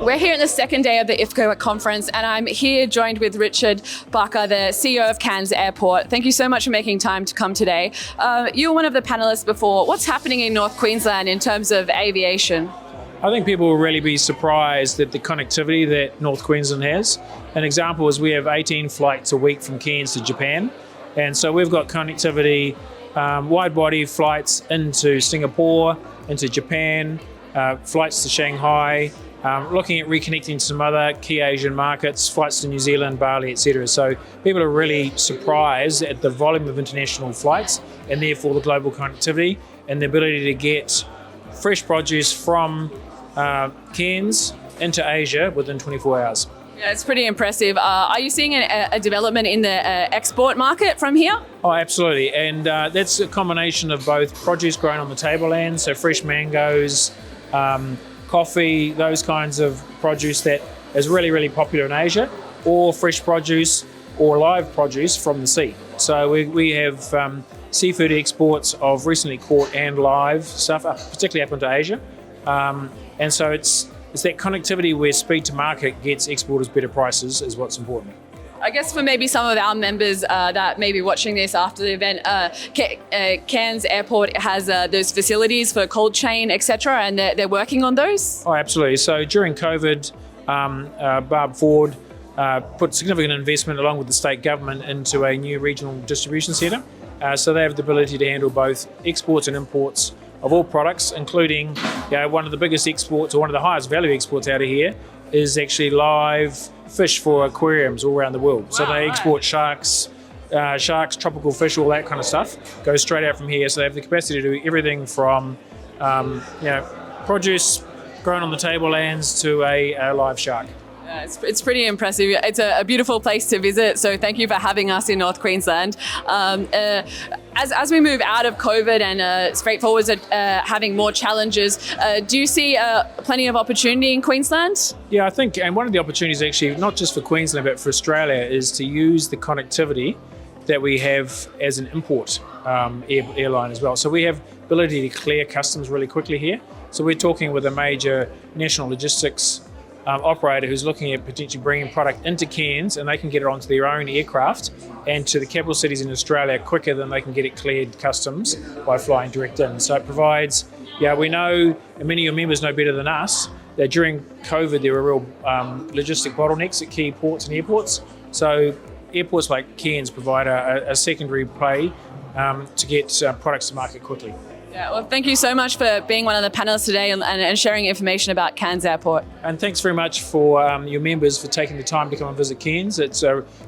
We're here at the second day of the IFA Conference, and I'm here joined with Richard Baka, the CEO of Cairns Airport. Thank you so much for making time to come today. You were one of the panelists before. What's happening in North Queensland in terms of aviation? I think people will really be surprised at the connectivity that North Queensland has. An example is we have 18 flights a week from Cairns to Japan. And so we've got connectivity, wide body flights into Singapore, into Japan, flights to Shanghai, looking at reconnecting to some other key Asian markets, flights to New Zealand, Bali, etc. So people are really surprised at the volume of international flights and therefore the global connectivity and the ability to get fresh produce from Cairns into Asia within 24 hours. Yeah, it's pretty impressive. Are you seeing a development in the export market from here? Oh, absolutely. And that's a combination of both produce grown on the tableland, so fresh mangoes, coffee, those kinds of produce that is really, really popular in Asia, or fresh produce or live produce from the sea. So we have seafood exports of recently caught and live stuff, particularly up into Asia. And so it's that connectivity where speed to market gets exporters better prices is what's important. I guess for maybe some of our members that may be watching this after the event, Cairns Airport has those facilities for cold chain, etc., and they're working on those? Oh, absolutely. So during COVID, Barb Ford put significant investment along with the state government into a new regional distribution centre. So they have the ability to handle both exports and imports of all products, including one of the biggest exports, or one of the highest value exports out of here, is actually live fish for aquariums all around the world. Wow, so they export sharks, tropical fish, all that kind of stuff, goes straight out from here. So they have the capacity to do everything from produce grown on the tablelands to a live shark. Yeah, it's pretty impressive. It's a beautiful place to visit, so thank you for having us in North Queensland. As we move out of COVID and straightforward having more challenges, do you see plenty of opportunity in Queensland? Yeah, I think, and one of the opportunities actually, not just for Queensland but for Australia, is to use the connectivity that we have as an import airline as well. So we have ability to clear customs really quickly here. So we're talking with a major national logistics operator who's looking at potentially bringing product into Cairns, and they can get it onto their own aircraft and to the capital cities in Australia quicker than they can get it cleared customs by flying direct in. So it provides, we know, and many of your members know better than us, that during COVID there were real logistic bottlenecks at key ports and airports. So airports like Cairns provide a secondary play to get products to market quickly. Yeah, well, thank you so much for being one of the panelists today and sharing information about Cairns Airport. And thanks very much for your members for taking the time to come and visit Cairns. It's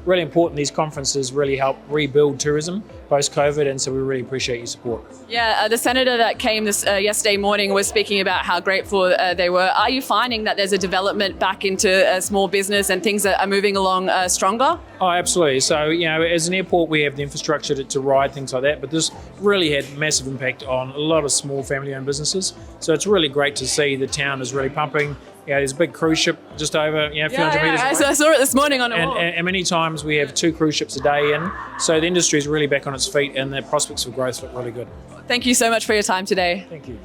really important. These conferences really help rebuild tourism post-COVID, and so we really appreciate your support. Yeah, the senator that came yesterday morning was speaking about how grateful they were. Are you finding that there's a development back into small business and things that are moving along stronger? Oh, absolutely. So, as an airport, we have the infrastructure to ride things like that, but this really had massive impact on a lot of small family-owned businesses. So it's really great to see the town is really pumping. There's a big cruise ship just over, a few hundred metres away. I saw it this morning on a wall. And many times we have 2 cruise ships a day in. So the industry is really back on its feet and the prospects for growth look really good. Thank you so much for your time today. Thank you.